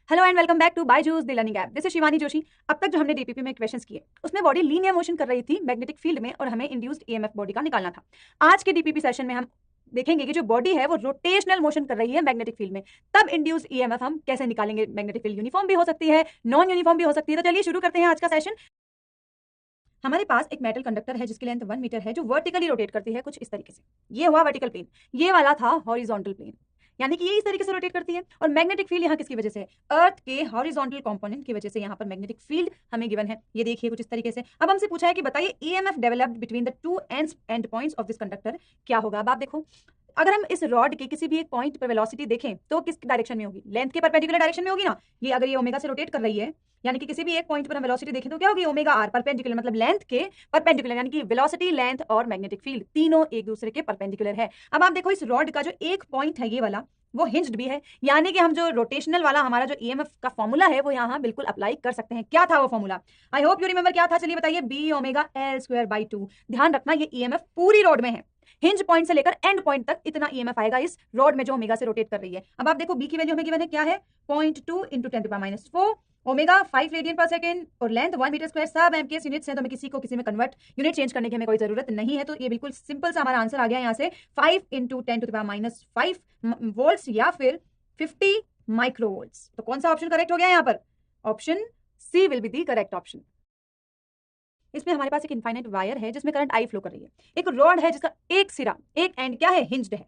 Hello and welcome back to Byju's the learning app. This is Shivani Joshi. अब तक जो हमने डीपीपी में क्वेश्चंस किए उसमें बॉडी लीनियर मोशन कर रही थी मैग्नेटिक फील्ड में और हमें इंड्यूस्ड ईएमएफ बॉडी का निकालना था। आज के डीपीपी सेशन में हम देखेंगे कि जो बॉडी है वो रोटेशनल मोशन कर रही है मैग्नेटिक फील्ड में, तब इंड्यूस्ड ईएमएफ हम कैसे निकालेंगे। मैग्नेटिक फील्ड यूनिफॉर्म भी हो सकती है, नॉन यूनिफॉर्म भी हो सकती है। तो चलिए शुरू करते हैं आज का सेशन। हमारे पास एक मेटल कंडक्टर है जिसकी लेंथ 1 मीटर है, जो वर्टिकली रोटेट करती है कुछ इस तरीके से। ये हुआ वर्टिकल प्लेन, ये वाला था हॉरिजॉन्टल प्लेन, यानी कि ये इस तरीके से रोटेट करती है। और मैग्नेटिक फील्ड यहाँ किसकी वजह से है? अर्थ के हॉरिजॉन्टल कंपोनेंट की वजह से यहाँ पर मैग्नेटिक फील्ड हमें गिवन है। ये देखिए कुछ इस तरीके से। अब हमसे पूछा है कि बताइए EMF developed between the two and points of this conductor क्या होगा। अब आप देखो, अगर हम इस रॉड के किसी भी एक पॉइंट पर वेलोसिटी देखें तो किस डायरेक्शन में होगी? लेंथ के परपेंडिकुलर डायरेक्शन में होगी ना। ये अगर ये ओमेगा से रोटेट कर रही है, यानी कि किसी भी एक पॉइंट पर हम वेलोसिटी देखें तो क्या होगी? ओमेगा आर, परपेंडिकुलर मतलब लेंथ के परपेंडिकुलर, यानी कि वेलोसिटी, लेंथ और मैग्नेटिक फील्ड तीनों एक दूसरे के परपेंडिकुलर है। अब आप देखो, इस रॉड का जो एक पॉइंट है ये वाला, वो हिंज्ड भी है, यानी कि हम जो रोटेशनल वाला हमारा जो ईएमएफ का फॉर्मूला है वो यहाँ बिल्कुल अप्लाई कर सकते हैं। क्या था वो formula? I hope you remember. क्या था? चलिए बताइए। B omega L square by 2। ध्यान रखना, ये ईएमएफ पूरी रॉड में है, हिंज पॉइंट से लेकर एंड पॉइंट तक इतना ईएमएफ आएगा इस रॉड में जो ओमेगा से रोटेट कर रही है। अब आप देखो, बी की वैल्यू हमें गिवन है क्या है? 0.2 इंटू 10⁻⁴, ओमेगा 5 रेडियन पर सेकेंड और लेंथ 1 मीटर स्क्वायर। सब एमकेएस यूनिट्स हैं, तो हमें किसी को किसी में कन्वर्ट यूनिट चेंज करने की हमें कोई जरूरत नहीं है। तो ये बिल्कुल सिंपल सा हमारा आंसर आ गया यहाँ से 5 इंटू 10⁻⁵ वोल्ट्स या फिर 50 माइक्रोवोल्ट्स। तो कौन सा ऑप्शन करेक्ट हो गया यहाँ पर? Option C will be the correct option. इसमें हमारे पास एक इनफाइनाइट वायर है जिसमें करंट आई फ्लो कर रही है। एक रॉड है जिसका एक सिरा, एक एंड क्या है? हिंज्ड है,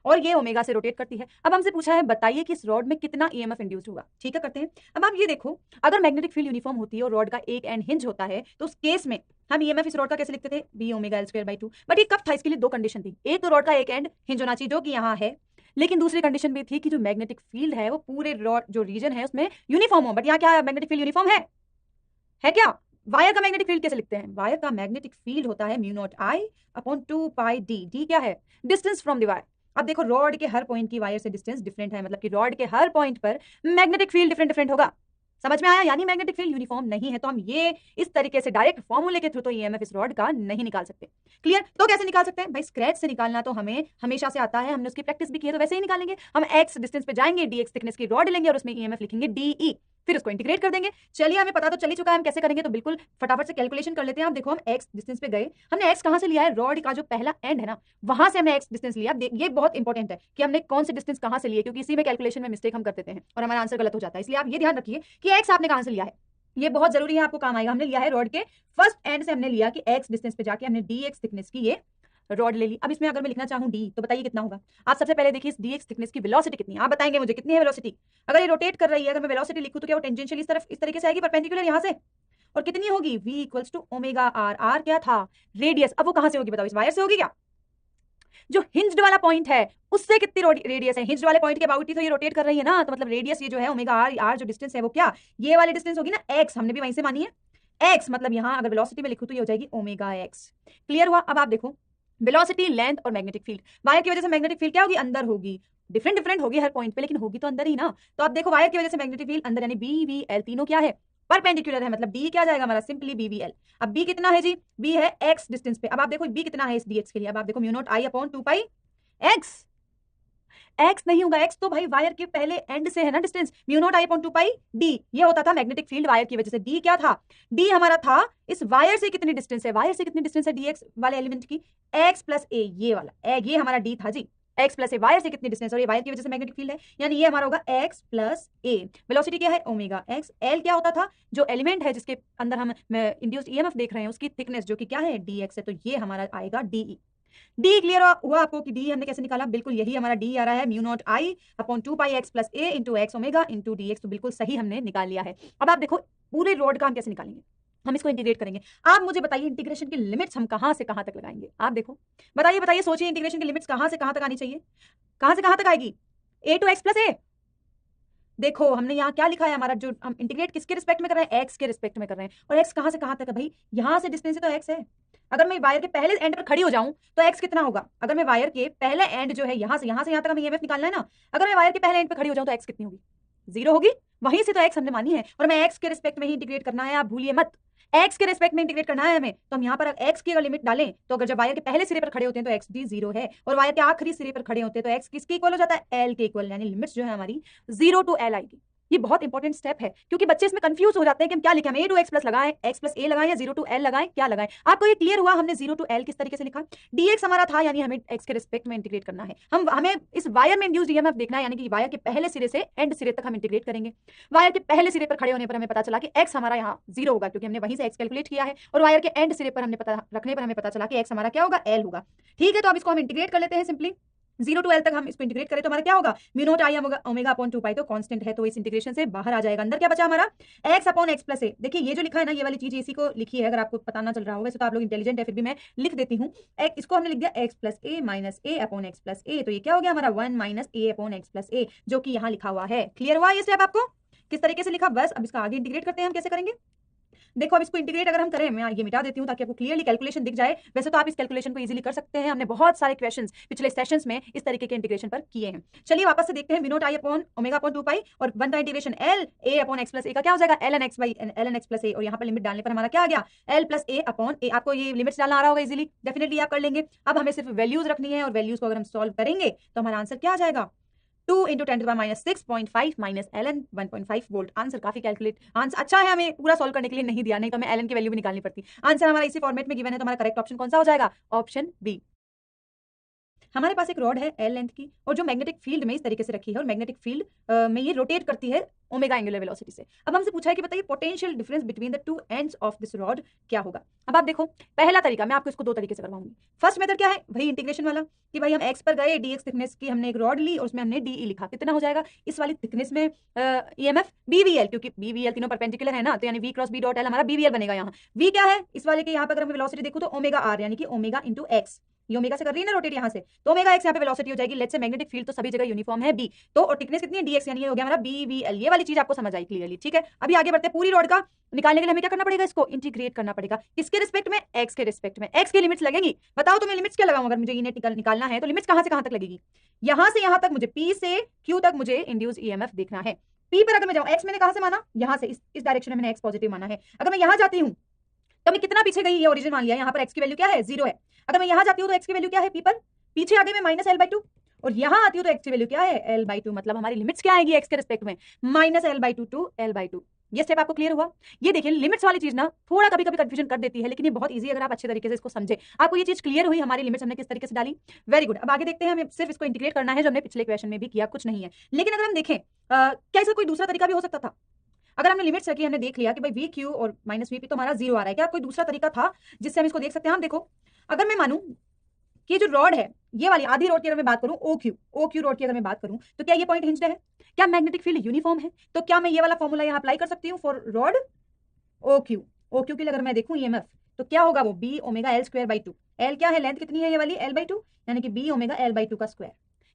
और ये ओमेगा से रोटेट करती है। अब हमसे पूछा है बताइए कि इस रॉड में कितना ईएमएफ इंड्यूस्ड होगा। ठीक है, करते हैं। अब आप ये देखो, अगर मैग्नेटिक फील्ड यूनिफॉर्म होती है और रॉड का एक एंड हिंज होता है तो उस केस में हम ईएमएफ इस रॉड का कैसे लिखते थे? B omega L square by 2। But ये कब था? इसके लिए दो कंडीशन थी। एक तो रॉड का एक एंड हिंज होना चाहिए जो कि यहाँ है, लेकिन दूसरी कंडीशन भी थी कि जो मैग्नेटिक फील्ड है वो पूरे रॉड जो रीजन है उसमें यूनिफॉर्म हो। बट यहाँ क्या मैग्नेटिक फील्ड यूनिफॉर्म है क्या? वायर का मैग्नेटिक फील्ड कैसे लिखते हैं? वायर का मैग्नेटिक फील्ड होता है mu naught I upon 2 pi D. D क्या है? Distance from the wire. अब देखो, रॉड के हर पॉइंट की वायर से डिस्टेंस डिफरेंट है, मतलब कि रॉड के हर पॉइंट पर मैग्नेटिक फील्ड डिफरेंट डिफरेंट होगा। समझ में आया? यानी मैग्नेटिक फील्ड यूनिफॉर्म नहीं है, तो हम ये इस तरीके से डायरेक्ट फॉर्मूले के थ्रू तो ईएमएफ इस रॉड का नहीं निकाल सकते। क्लियर? तो कैसे निकाल सकते हैं भाई? स्क्रैच से निकालना तो हमें हमेशा से आता है, हमने उसकी प्रैक्टिस भी की है, तो वैसे ही निकालेंगे। हम एक्स डिस्टेंस पे जाएंगे, डी एक्स थिकनेस की रॉड लेंगे और उसमें ईएमएफ लिखेंगे डीई, फिर उसको इंटीग्रेट कर देंगे। चलिए, हमें पता तो चल ही चुका है हम कैसे करेंगे, तो बिल्कुल फटाफट से कैलकुलेशन कर लेते हैं। आप देखो, हम एक्स डिस्टेंस पे गए, हमने एक्स कहां से लिया है? रॉड का जो पहला एंड है ना, वहां से हमने एक्स डिस्टेंस लिया। ये बहुत इंपॉर्टेंट है कि हमने कौन से डिस्टेंस कहां से लिए, क्योंकि इसी में कैलकुलेशन में मिस्टेक हम कर देते हैं और हमारा आंसर गलत हो जाता है। इसलिए आप ये ध्यान रखिए कि एक्स आपने कहां से लिया है, ये बहुत जरूरी है, आपको काम आएगा। हमने लिया है रॉड के फर्स्ट एंड से, हमने लिया कि एक्स डिस्टेंस पे जाके हमने डी एक्स थिकनेस की ये रॉड ले ली। अब इसमें अगर मैं लिखना चाहूं डी, तो बताइए कितना होगा? आप सबसे पहले देखिए इस डी एक्स थिकनेस की वेलोसिटी कितनी है, आप बताएंगे मुझे कितनी है वेलोसिटी। अगर ये रोटेट कर रही है, अगर मैं वेलोसिटी लिखूं तो क्या वो टेंजेंशियल इस तरफ इस तरीके से आएगी, परपेंडिकुलर यहां से, और कितनी होगी? v equals to omega R. R क्या था? रेडियस। अब वो कहां से होगी बताओ? इस वायर से होगी क्या? जो हिंज्ड वाला पॉइंट है उससे कितनी रेडियस है? हिंज्ड वाले पॉइंट के अबाउट ही तो ये रोटेट कर रही है ना, तो मतलब रेडियस ये जो है ओमेगा आर, आर जो डिस्टेंस है वो क्या, ये वाली डिस्टेंस होगी ना, एक्स। हमने भी वहीं से मानी है एक्स, मतलब यहां अगर वेलोसिटी में लिखूं तो ये हो जाएगी ओमेगा एक्स। क्लियर हुआ? अब आप देखो, वेलोसिटी, लेंथ और मैग्नेटिक फील्ड, वायर की वजह से मैग्नेटिक फील्ड क्या होगी? अंदर होगी, डिफरेंट डिफरेंट होगी हर पॉइंट पे, लेकिन होगी तो अंदर ही ना। तो आप देखो, वायर की वजह से मैग्नेटिक फील्ड अंदर, यानी बी वी एल तीनों क्या है? परपेंडिकुलर है, मतलब बी क्या जाएगा हमारा? Simply B V L. अब बी कितना है जी? बी है एक्स डिस्टेंस पे। अब आप देखो बी कितना है इस डी एक्स के लिए। अब आप देखो, mu naught I upon 2 pi x. X नहीं होगा, एक्स तो भाई वायर के पहले एंड से है ना distance. Mu naught I upon 2 pi D, ये होता था मैग्नेटिक फील्ड वायर की वजह से। डी क्या था? डी हमारा था इस वायर से कितनी डिस्टेंस है, वायर से कितनी डिस्टेंस है डी एक्स वाले एलिमेंट की? एक्स प्लस ए, ये वाला ये हमारा डी था जी। एक्स प्लस ए, वायर से कितनी डिस्टेंस, और ये वायर की वजह से मैग्नेटिक फील्ड है, यानी ये हमारा होगा एक्स प्लस ए। वेलोसिटी क्या है? Omega x. एल क्या होता था? जो एलिमेंट है जिसके अंदर हम इंड्यूस्ड ईएमएफ देख रहे हैं उसकी थिकनेस जो कि क्या है? डी एक्स है, तो ये हमारा आएगा डीई। डी क्लियर हुआ आपको कि डी हमने कैसे निकाला? बिल्कुल यही हमारा डी आ रहा है, mu naught I upon 2 pi X plus A into X omega into D X. तो बिल्कुल सही हमने निकाल लिया है। अब आप देखो, पूरे रोड का हम कैसे निकालेंगे? हम इसको इंटीग्रेट करेंगे। आप मुझे बताइए इंटीग्रेशन की लिमिट्स हम कहां से कहां तक लगाएंगे? आप देखो, बताइए बताइए, सोचिए, इंटीग्रेशन की लिमिट्स कहां से कहां तक आनी चाहिए? कहां से कहां तक आएगी? ए टू एक्स प्लस ए। देखो, हमने यहाँ क्या लिखा है, हमारा जो हम इंटीग्रेट किसके रिस्पेक्ट में कर रहे हैं? एक्स के रिस्पेक्ट में कर रहे हैं। और एक्स कहां से कहां तक है भाई? यहां से डिस्टेंस तो एक्स है। अगर मैं वायर के पहले एंड पर खड़ी हो जाऊं तो एक्स कितना होगा? अगर मैं वायर के पहले एंड जो है यहां से यहां तक हमें ईएमएफ निकालना है ना, अगर मैं वायर के पहले एंड पर खड़ी हो जाऊं तो एक्स कितनी होगी? 0 होगी। वहीं से तो एक्स हमने मानी है, और मैं एक्स के रिस्पेक्ट में ही इंटीग्रेट करना है, आप भूलिए मत। एक्स के रिस्पेक्ट में इंटीग्रेट करना है हमें, तो हम यहाँ पर एक्स की अगर लिमिट डालें तो अगर जब वायर के पहले सिरे पर खड़े होते हैं तो एक्स डी 0 है, और वायर के आखिरी सिरे पर खड़े होते हैं तो एक्स किसके इक्वल हो जाता है? एल के इक्वल, यानी लिमिट्स जो है हमारी 0 टू एल आएगी। ये बहुत इंपॉर्टेंट स्टेप है क्योंकि बच्चे इसमें कंफ्यूज हो जाते हैं कि हम क्या लिखें, हम a to x प्लस लगाएं, x प्लस a लगाएं या 0 to l लगाएं, क्या लगाएं। आपको ये क्लियर हुआ हमने 0 to l किस तरीके से लिखा। dx हमारा था यानी हमें x के रिस्पेक्ट में इंटीग्रेट करना है। हमें इस वायर में इंड्यूस्ड ईएमएफ देखना है, यानी कि वायर के पहले सिरे से एंड सिरे तक हम इंटीग्रेट करेंगे। वायर के पहले सिरे पर खड़े होने पर हमें पता चला कि x हमारा यहाँ 0 होगा क्योंकि हमने वहीं से x कैलकुलेट किया है, और वायर के एंड सिरे पर हमने पता रखने पर हमें पता चला कि x हमारा क्या होगा, l होगा। ठीक है, तो अब इसको हम इंटीग्रेट कर लेते हैं सिंपली। 0 to l तक हम इसको इंटीग्रेट करें तो हमारा क्या होगा, म्यू नॉट आई ओमेगा अपॉन 2 पाई, तो कांस्टेंट है तो इस इंटीग्रेशन से बाहर आ जाएगा। अंदर क्या बचा हमारा, x अपॉन x प्लस ए। देखिए ये जो लिखा है ना, ये वाली चीज इसी को लिखी है, अगर आपको पता ना चल रहा हो, वैसे तो आप लोग इंटेलिजेंट है फिर भी मैं लिख देती हूँ। इसको हमने लिख दिया x प्लस ए माइनस ए अपॉन x प्लस ए, तो ये क्या हो गया हमारा 1 माइनस ए अपॉन x प्लस ए, जो कि यहाँ लिखा हुआ है। क्लियर हुआ ये स्टेप आपको किस तरीके से लिखा। बस अब इसका आगे इंटीग्रेट करते हैं हम, कैसे करेंगे देखो। अब इसको इंटीग्रेट अगर हम करें, मैं ये मिटा देती हूँ ताकि आपको क्लियरली कैलकुलेशन दिख जाए। वैसे तो आप इस कैलकुलेशन को इजीली कर सकते हैं, हमने बहुत सारे क्वेश्चंस पिछले सेशंस में इस तरीके के इंटीग्रेशन पर किए हैं। चलिए वापस से देखते हैं, mu naught I upon omega upon 2 pi और 1 का integration L A upon X plus A का क्या हो जाएगा, L N X by L N X plus A, और यहाँ पर लिमिट डालने पर हमारा क्या आ गया, एल प्लस ए अपॉन ए। आपको ये लिमिट्स डालना आ रहा होगा इजीली, डेफिनेटली आप कर लेंगे। अब हमें सिर्फ वैल्यूज रखनी है, और वैल्यूज को अगर हम सॉल्व करेंगे तो हमारा आंसर क्या आ जाएगा, 2 into 10 to the power minus 6.5 minus ln 1.5 volt. Answer काफी कैलकुलेट आंसर अच्छा है, हमें पूरा सॉल्व करने के लिए नहीं दिया, नहीं तो हमें ln की वैल्यू भी निकालनी पड़ती। आंसर हमारा इसी फॉर्मेट में गिवन है, तो हमारा करेक्ट ऑप्शन कौन सा हो जाएगा, ऑप्शन बी। हमारे पास एक रॉड है एल लेंथ की, और जो मैग्नेटिक फील्ड में इस तरीके से रखी है, और मैग्नेटिक फील्ड में ये रोटेट करती है ओमेगा एंगुलर वेलोसिटी से। अब हमसे पूछा है कि बताइए potential difference between the two ends of this rod क्या होगा। अब आप देखो, पहला तरीका मैं आपको इसको दो तरीके से करवाऊंगी। फर्स्ट मेथड क्या है, वही इंटीग्रेशन वाला, कि भाई हम एक्स पर गए, डीएक्स थिकनेस की हमने एक रॉड ली और उसमें हमने डीई लिखा, कितना हो जाएगा इस वाली थिकनेस में ईएमएफ बीवीएल, क्योंकि बीवीएल तीनों परपेंडिकुलर है ना, तो यानी V cross B dot L हमारा बीवीएल बनेगा। यहाँ वी क्या है इस वाले के, यहाँ पर अगर हम वेलोसिटी देखो तो ओमेगा आर, यानी कि ओमेगा इंटू एक्स, ये ओमेगा से कर रही है ना रोटेट यहाँ से, तो ओमेगा एक्स यहाँ पे वेलोसिटी हो जाएगी। लेट्स से मैग्नेटिक फील्ड तो सभी जगह यूनिफॉर्म है बी, तो और थिकनेस कितनी है डीएक्स, यानी ये हो गया हमारा बीवीएल। ये वाली चीज आपको समझ आई क्लियरली, ठीक है। अभी आगे बढ़ते हैं, पूरी रॉड का निकालने के लिए हमें क्या करना पड़ेगा, इसको इंटीग्रेट करना पड़ेगा। किसके रिस्पेक्ट में, एक्स के रिस्पेक्ट में। एक्स की लिमिट्स लगेंगी, बताओ तो मैं लिमिट्स क्या लगाऊं, अगर मुझे इन्हें निकालना है तो लिमिट्स कहां से कहां तक लगेगी, यहां से यहां तक, मुझे पी से क्यू तक मुझे इंड्यूस ईएमएफ देखना है। पी पर अगर मैं जाऊं, एक्स मैंने कहां से माना, यहां से, इस डायरेक्शन में मैंने एक्स पॉजिटिव माना है। अगर मैं यहां जाती हूं तो मैं कितना पीछे गई, ये ओरिजिन मान लिया, यहाँ पर एक्स की वैल्यू क्या है, 0 है। अगर मैं यहाँ जाती हूँ तो एक्स की वैल्यू क्या है, पी पर पीछे आ गई मैं माइनस एल बाई 2, और यहाँ आती हूँ तो एक्स की वैल्यू क्या है, एल बाई 2, मतलब हमारी लिमिट्स क्या आएगी एक्स के रिस्पेक्ट में, minus L by 2 to L by 2। ये स्टेप आपको क्लियर हुआ। ये देखिए लिमिट्स वाली चीज ना थोड़ा कभी कभी कंफ्यूजन कर देती है, लेकिन ये बहुत इजी अगर आप अच्छे तरीके से इसको समझे। आपको ये चीज क्लियर हुई, हमारी लिमिट्स हमने किस तरीके से डाली, वेरी गुड। अब आगे देखते हैं, हमें सिर्फ इसको इंटीग्रेट करना है, जो हमने पिछले क्वेश्चन में भी किया, कुछ नहीं है। लेकिन अगर हम देखें क्या इसका कोई दूसरा तरीका भी हो सकता था। अगर हमने लिमिट्स रखी, हमने देख लिया कि भाई वी क्यू और माइनस वी पी तो हमारा 0 आ रहा है, क्या कोई दूसरा तरीका था जिससे हम इसको देख सकते हैं। हम देखो, अगर मैं मानूं कि जो रॉड है ये वाली आधी रॉड की अगर मैं बात करूं, ओ क्यू रॉड की अगर मैं बात करूं, तो क्या ये पॉइंट हिंज्ड है, क्या मैग्नेटिक फील्ड यूनिफॉर्म है, तो क्या मैं ये वाला फॉर्मूला यहाँ अप्लाई कर सकती हूँ फॉर रॉड ओ क्यू के लिए अगर मैं देखूं ईएमएफ, तो क्या होगा वो B omega L square by 2। L क्या है, लेंथ कितनी है ये वाली, एल बाई 2, यानी कि बी ओमेगा एल बाई 2 का स्क्वायर।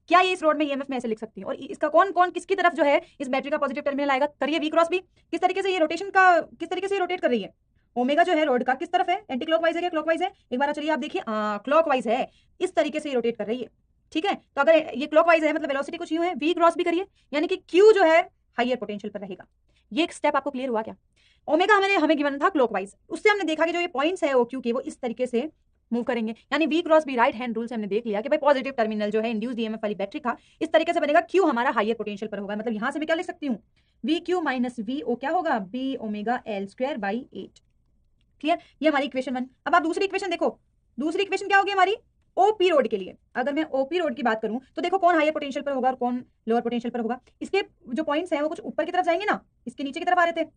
क्या ये इस रोड में ईएमएफ में ऐसे लिख सकती हूँ, और इसका कौन कौन किसकी तरफ जो है इस बैटरी का पॉजिटिव टर्मिनल आएगा, करिए वी क्रॉस बी। किस तरीके से ये रोटेशन का, किस तरीके से ये रोटेट कर रही है, ओमेगा जो है रोड का किस तरफ है, एंटी क्लॉकवाइज है क्या क्लॉकवाइज है, एक बार चलिए आप देखिए, क्लॉकवाइज है, इस तरीके से ये रोटेट कर रही है, ठीक है। तो अगर ये क्लॉकवाइज है मतलब वेलोसिटी कुछ यूं है, वी क्रॉस भी करिए, यानी कि क्यू जो है हायर पोटेंशियल पर रहेगा। ये एक स्टेप आपको क्लियर हुआ क्या। ओमेगा हमें गिवन था क्लॉकवाइज, उससे हमने देखा कि जो ये पॉइंट्स है ओ क्यू के वो इस तरीके से मूव करेंगे, यानी V cross B right hand rule से हमने देख लिया कि भाई पॉजिटिव टर्मिनल जो है इंड्यूस्ड ईएमएफ वाली बैटरी का इस तरीके से बनेगा, क्यू हमारा हायर पोटेंशियल पर होगा। मतलब यहां से मैं क्या लिख सकती हूँ, V Q minus V O क्या होगा, B omega L square by 8। Clear, ये हमारी इक्वेशन 1। अब आप दूसरी इक्वेशन देखो, दूसरी इक्वेशन क्या होगी हमारी, ओपी रोड के लिए। अगर मैं ओपी रोड की बात करूं तो देखो कौन हायर पोटेंशियल पर होगा और कौन लोअर पोटेंशियल पर होगा। इसके जो पॉइंट्स हैं वो कुछ ऊपर की तरफ जाएंगे ना, इसके नीचे की तरफ आ रहे थे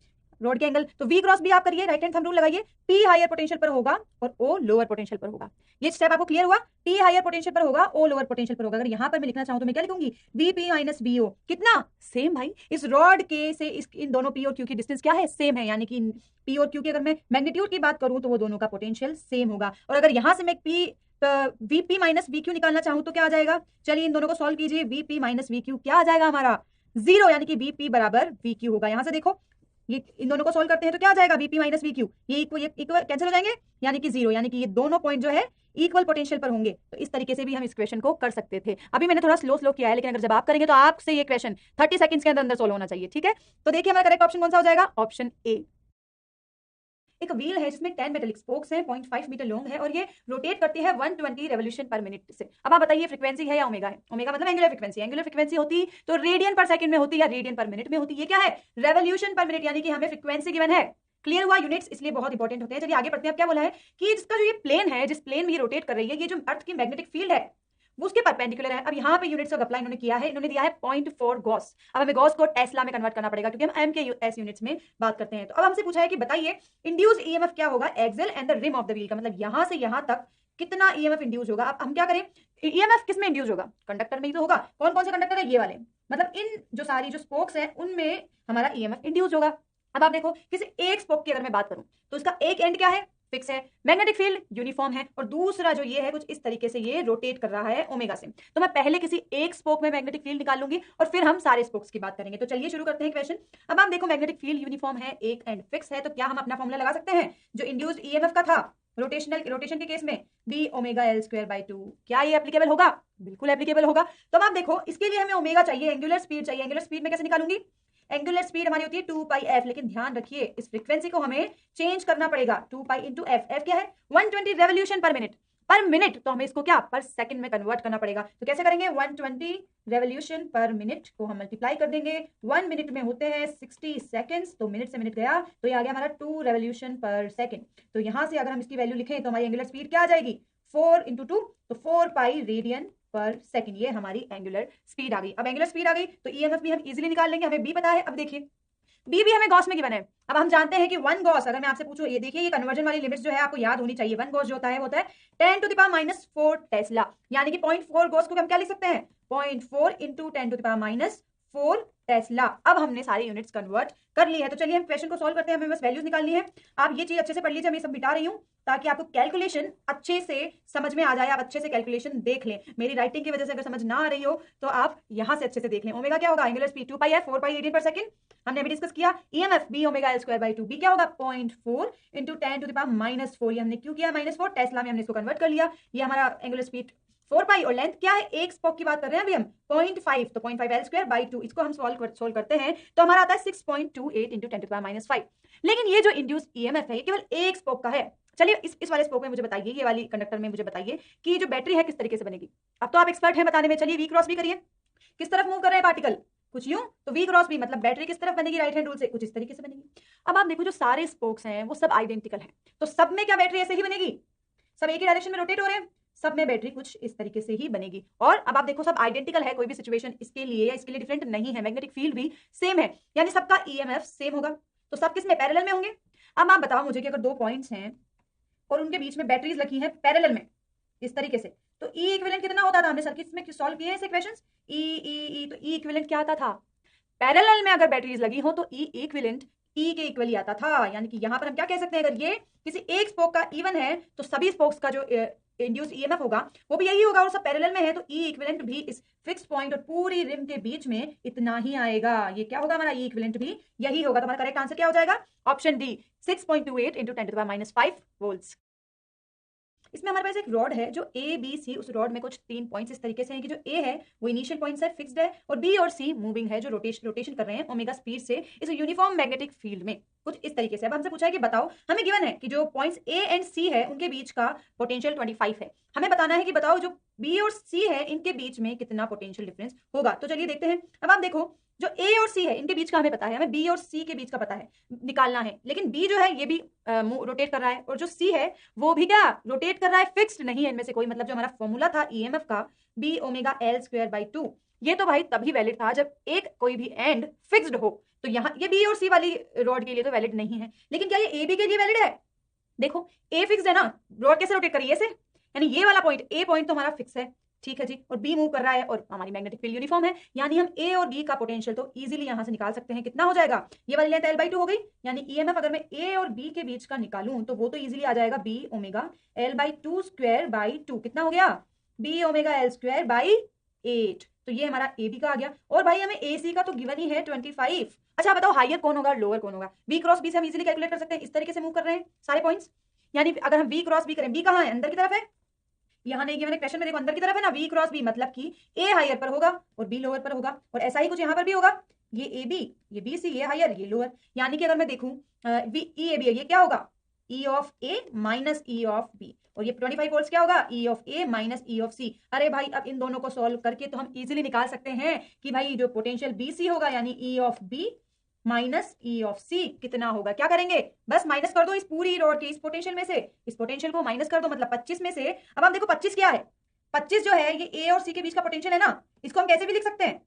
रोड के एंगल, तो वी क्रॉस भी आप करिए, राइट हैंड थंब रूल लगाइए, पी हायर पोटेंशियल पर होगा और ओ लोअर पोटेंशियल पर होगा। ये स्टेप आपको क्लियर हुआ, पी हायर पोटेंशियल पर होगा, ओ लोअर पोटेंशियल पर होगा। अगर यहां पर मैं लिखना चाहूं तो मैं क्या लिखूंगी, वीपी माइनस वीओ, कितना सेम भाई, इस रॉड के से इन दोनों पी और क्यू की डिस्टेंस क्या है, सेम है, यानी कि पी और क्यू की अगर मैं मैग्नीट्यूड की बात करूं तो वो दोनों का पोटेंशियल सेम होगा। और अगर यहां से मैं P VP minus we Q निकालना चाहूं तो क्या आ जाएगा, चलिए इन दोनों को सॉल्व कीजिए, वीपी माइनस वी क्यू क्या आ जाएगा हमारा 0, यानी कि वीपी बराबर वी क्यू होगा। यहां से देखो ये इन दोनों को सोल्व करते हैं तो क्या आ जाएगा, वीपी माइनस वी क्यू, ये इक्वल कैंसिल हो जाएंगे, यानी कि 0, यानी कि ये दोनों पॉइंट जो है इक्वल पोटेंशियल पर होंगे। तो इस तरीके से भी हम इस क्वेश्चन को कर सकते थे। अभी मैंने थोड़ा स्लो किया है, लेकिन अगर जब आप करेंगे तो आपसे ये क्वेश्चन 30 सेकंड्स के अंदर सोल्व होना चाहिए, ठीक है। तो देखिए हमारा करेक्ट ऑप्शन कौन सा हो जाएगा, ऑप्शन ए। एक व्हील है जिसमें 10 मेटेलिक स्पोक्स हैं, 0.5 मीटर लॉन्ग है और ये रोटेट करती है 120 रेवोल्यूशन पर मिनट से। अब आप बताइए फ्रीक्वेंसी है या ओमेगा है? ओमेगा मतलब एंगुलर फ्रीक्वेंसी। एंगुलर फ्रीक्वेंसी होती तो रेडियन पर सेकंड में होती या रेडियन पर मिनट में होती। ये क्या है? रेवोल्यूशन पर मिनट, यानी कि हमें फ्रीक्वेंसी गिवन है। क्लियर हुआ? यूनिट्स इसलिए बहुत इंपॉर्टेंट होते हैं। चलिए आगे बढ़ते हैं। अब क्या बोला है कि जिसका जो ये प्लेन है, जिस प्लेन में ये रोटेट कर रही है, ये जो अर्थ की मैग्नेटिक फील्ड है वो उसके परपेंडिकुलर है। अब यहाँ पे यूनिट्स का अप्लाई इन्होंने किया है, इन्होंने दिया है 0.4 गॉस। अब हमें गॉस को टेस्ला में कन्वर्ट करना पड़ेगा क्योंकि हम एम के एस यूनिट्स में बात करते हैं। तो अब हमसे पूछा है कि बताइए इंड्यूस ईएमएफ क्या होगा axle and the rim of the wheel का, मतलब यहां से यहां तक कितना ईएमएफ इंड्यूस होगा। अब हम क्या करें, ईएमएफ किस में इंड्यूस होगा? कंडक्टर में ही तो होगा। कौन कौन से कंडक्टर है? ये वाले, मतलब इन जो सारी जो स्पोक्स है उनमें हमारा ईएमएफ इंड्यूस होगा। अब आप देखो किसी एक स्पोक की अगर मैं बात करूं तो इसका एक एंड क्या है? फिक्स है, मैग्नेटिक फील्ड यूनिफॉर्म है, और दूसरा जो ये है कुछ इस तरीके से ये रोटेट कर रहा है ओमेगा से। तो मैं पहले किसी एक स्पोक में मैग्नेटिक फील्ड निकाल लूंगी और फिर हम सारे स्पोक्स की बात करेंगे। तो चलिए शुरू करते हैं क्वेश्चन। अब आप देखो मैग्नेटिक फील्ड यूनिफॉर्म है, एक एंड फिक्स है, तो क्या हम अपना फॉर्मूला लगा सकते हैं जो इंड्यूस्ड ईएमएफ का था रोटेशन के केस में, B omega L square by 2। क्या ये एप्लीकेबल होगा? बिल्कुल एप्लीकेबल होगा। तो अब आप देखो इसके लिए हमें ओमेगा चाहिए, एंगुलर स्पीड चाहिए। एंगुलर स्पीड में कैसे निकालूंगी? एंगुलर स्पीड हमारी होती है 2 पाई एफ, लेकिन ध्यान रखिए इस फ्रीक्वेंसी को हमें चेंज करना पड़ेगा। 2 पाई इंटू एफ, एफ क्या है? 120 रेवोल्यूशन पर मिनट। पर मिनट तो हमें इसको क्या पर सेकंड में कन्वर्ट करना पड़ेगा। तो कैसे करेंगे? 120 रेवोल्यूशन पर मिनट को हम मल्टीप्लाई कर देंगे, 1 मिनट में होते हैं 60 सेकंड्स, तो मिनट से मिनट गया तो ये आ गया हमारा 2 रेवोल्यूशन पर सेकंड। तो यहां से अगर हम इसकी वैल्यू लिखें तो हमारी एंगुलर स्पीड क्या आ जाएगी? 4 इंटू 2, तो 4 पाई रेडियन पर सेकंड, ये हमारी एंगुलर स्पीड आ गई। अब एंगुलर स्पीड आ गई तो ईएमएफ भी हम इजीली निकाल लेंगे, हमें बी पता है। अब देखिए बी भी हमें गॉस में गिवन है। अब हम जानते हैं कि 1 गॉस, अगर मैं आपसे पूछूं, ये देखिए ये कन्वर्जन वाली लिमिट्स जो है आपको याद होनी चाहिए। 1 गॉस जो होता है वो होता है 10 to the power minus 4 tesla, यानी कि 0.4 गॉस को हम क्या लिख सकते हैं? 0.4 into 10 to the power minus 4 tesla. अब हमने सारी यूनिट्स कन्वर्ट कर ली है। तो चलिए हम क्वेश्चन को सॉल्व करते हैं, हमें बस वैल्यूज निकालनी है। आप ये चीज अच्छे से पढ़ लीजिए, मैं सब मिटा रही हूँ ताकि आपको कैलकुलेशन अच्छे से समझ में आ जाए, आप अच्छे से कैलकुलेशन देख लें। मेरी राइटिंग की वजह से अगर समझ ना आ रही हो तो आप यहां से अच्छे से देख लें। ओमेगा क्या होगा? Angular speed 2 pi F, 4 pi radian per second, हमने अभी डिस्कस किया। EMF B omega L square by 2, B क्या होगा? 0.4 into 10 to the power minus 4। ये हमने क्यों किया -4? टेस्ला में हमने इसको कन्वर्ट कर लिया। ये हमारा एंगुलर स्पीड 4 पाई, और लेंथ क्या है? एक स्पोक की बात कर रहे हैं अभी हम, 0.5, तो 0.5 एल स्क्वायर बाई 2। इसको हम सोल्व करते हैं तो हमारा आता है 6.28 into 10 to the power minus 5। लेकिन ये जो इंड्यूस ईएमएफ है ये केवल एक स्पोक का है। चलिए इस वाले स्पोक में मुझे बताइए, ये वाली कंडक्टर में मुझे बताइए कि जो बैटरी है किस तरीके से बनेगी। अब तो आप एक्सपर्ट हैं बताने में। चलिए वी क्रॉस भी करिए, किस तरफ मूव कर रहे हैं पार्टिकल? कुछ यूं, तो वी क्रॉस भी मतलब बैटरी किस तरफ बनेगी? राइट हैंड रूल से, कुछ इस तरीके से बनेगी। अब आप देखो जो सारे स्पोक्स हैं वो सब आइडेंटिकल हैं, तो सब में क्या बैटरी ऐसे ही बनेगी? सब एक ही डायरेक्शन में रोटेट हो रहे हैं, सब में बैटरी कुछ इस तरीके से ही बनेगी। और अब आप देखो सब आइडेंटिकल है, कोई भी सिचुएशन इसके लिए या इसके लिए डिफरेंट नहीं है। मैग्नेटिक फील्ड भी सेम है, यानी सबका ईएमएफ सेम होगा। तो सब किस में? पैरेलल में होंगे। अब आप बताओ मुझे कि अगर दो पॉइंट्स हैं और उनके बीच में बैटरीज लगी हैं पैरेलल में इस तरीके से, तो ई इक्विवेलेंट कितना होता था? हमने सर्किट्स में सॉल्व किए हैं ऐसे क्वेश्चंस। ई तो ई इक्विवेलेंट क्या आता था? पैरेलल में अगर बैटरीज लगी हो तो ई इक्विवेलेंट ई के इक्वल ही आता था। यानी कि यहां पर हम क्या कह सकते हैं, अगर ये किसी एक स्पोक का इवन है तो सभी स्पोक्स का जो इंड्यूस ईएमएफ होगा वो भी यही होगा, और सब पैरेलल में है तो ई इक्विवेलेंट भी इस फिक्स्ड पॉइंट और पूरी रिम के बीच में इतना ही आएगा। ये क्या होगा? हमारा ई इक्विवेलेंट भी यही होगा। तो हमारा करेक्ट आंसर क्या हो जाएगा? Option D, 6.28 into 10 to the power minus 5 volts. इसमें हमारे पास एक रॉड है जो ए बी सी, उस रॉड में कुछ 3 पॉइंट्स इस तरीके से हैं कि जो ए है वो इनिशियल पॉइंट्स है, फिक्स्ड है, और बी और सी मूविंग है जो रोटेशन कर रहे हैं ओमेगा स्पीड से इस यूनिफॉर्म मैग्नेटिक फील्ड में, कुछ इस तरीके से। अब हमसे पूछा है कि बताओ, हमें गिवन है कि जो पॉइंट्स ए एंड सी है उनके बीच का पोटेंशियल 25 है। हमें बताना है कि बताओ जो बी और सी है इनके बीच में कितना पोटेंशियल डिफरेंस होगा। तो चलिए देखते हैं। अब आप देखो जो ए और सी है इनके बीच का हमें पता है, हमें बी और सी के बीच का पता है, निकालना है। लेकिन बी जो है ये भी रोटेट कर रहा है, और जो सी है वो भी क्या रोटेट कर रहा है, फिक्स्ड नहीं है इनमें से कोई। मतलब जो हमारा फॉर्मूला था ईएमएफ का B omega L square by 2, ये तो भाई तभी वैलिड था जब एक कोई भी एंड फिक्स्ड हो। तो यहाँ ये बी और सी वाली रॉड के लिए तो वैलिड नहीं है, लेकिन क्या ये ए बी के लिए वैलिड है? देखो ए फिक्स्ड है ना, रॉड कैसे रोटेट करिए ऐसे, यानी ये वाला पॉइंट ए पॉइंट तो हमारा फिक्स है, ठीक है जी, और बी मूव कर रहा है और हमारी मैग्नेटिक फील्ड यूनिफॉर्म है, यानी हम ए और बी का पोटेंशियल तो इजीली यहां से निकाल सकते हैं। कितना हो जाएगा? ये वाली लेंथ L/2 हो गई, यानी ईएमएफ अगर मैं ए और बी के बीच का निकालूं तो वो तो इजीली आ जाएगा B omega L/2 square by 2। कितना हो गया? B omega L square by 8। तो ये हमारा ए बी का आ गया, और भाई हमें ए सी का तो गिवन ही है 25। अच्छा बताओ हाइयर कौन होगा, लोअर कौन होगा? बी क्रॉस बी से हम इजीली कैलकुलेट कर सकते हैं, इस तरीके से मूव कर रहे हैं सारे पॉइंट्स, यानी अगर हम बी क्रॉस बी करें, बी कहाँ है? अंदर की तरफ है, यहाँ नहीं कि मैंने क्वेश्चन में देखो अंदर की तरफ है ना, वी क्रॉस बी मतलब कि ए हायर पर होगा और बी लोअर पर होगा, और ऐसा ही कुछ यहाँ पर भी होगा। ये ए बी, ये बी सी, ये हायर, ये लोअर, यानी कि अगर मैं देखूं ई ए बी, ये क्या होगा? E of A minus E of B, और ये 25 वोल्ट्स क्या होगा, E of A minus E of C। अरे भाई अब इन दोनों को सॉल्व करके तो हम इजीली निकाल सकते हैं कि भाई जो पोटेंशियल BC होगा यानी E of B minus E of C कितना होगा। क्या करेंगे, बस माइनस कर दो इस पूरी रॉड के इस पोटेंशियल में से, इस पोटेंशियल को माइनस कर दो, मतलब 25 में से। अब आप देखो 25 क्या है, 25 जो है ये A और C के बीच का पोटेंशियल है ना, इसको हम कैसे भी लिख सकते हैं,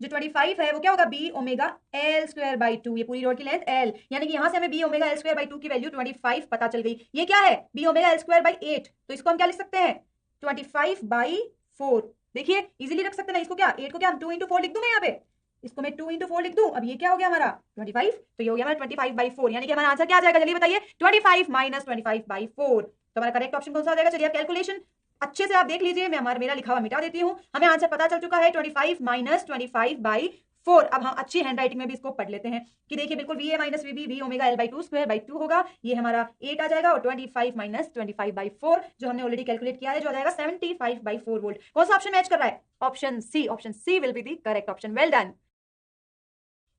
जो 25 है वो क्या होगा, B omega L square by 2, ये पूरी रोड की लेंथ एल, यानी कि यहां से हमें B omega L square by 2 की वैल्यू 25 पता चल गई। ये क्या है, B omega L square by 8, तो इसको हम क्या लिख सकते हैं 25 बाई 4। देखिए इजीली रख सकते हैं ना इसको, क्या 8 को क्या हम 2 इंटू 4 लिख दूं मैं यहाँ पे, इसको मैं 2 इंटू 4 लिख दूं। अब ये क्या हो गया हमारा 25, तो ये हो गया हमारा 25 बाई 4, यानी कि हमारा आंसर क्या आ जाएगा जल्दी बताइए, 25 माइनस 25 बाई 4। तो हमारा करेक्ट ऑप्शन कौन सा हो जाएगा, चलिए आप कैलकुलेशन अच्छे से आप देख लीजिए, मैं मेरा लिखा हुआ मिटा देती हूँ। हमें आंसर पता चल चुका है 25 माइनस 25 बाई 4। अब हम अच्छी हैंड राइटिंग में भी इसको पढ़ लेते हैं कि देखिए बिल्कुल V A minus V B V omega L by 2 square by 2 होगा, ये हमारा 8 आ जाएगा, और 25 माइनस 25 बाई 4 जो हमने ऑलरेडी कैलकुलेट किया है जो आ जाएगा 75 बाई 4 वोल्ट। कौन सा ऑप्शन मैच कर रहा है, option C will be the correct option, well done.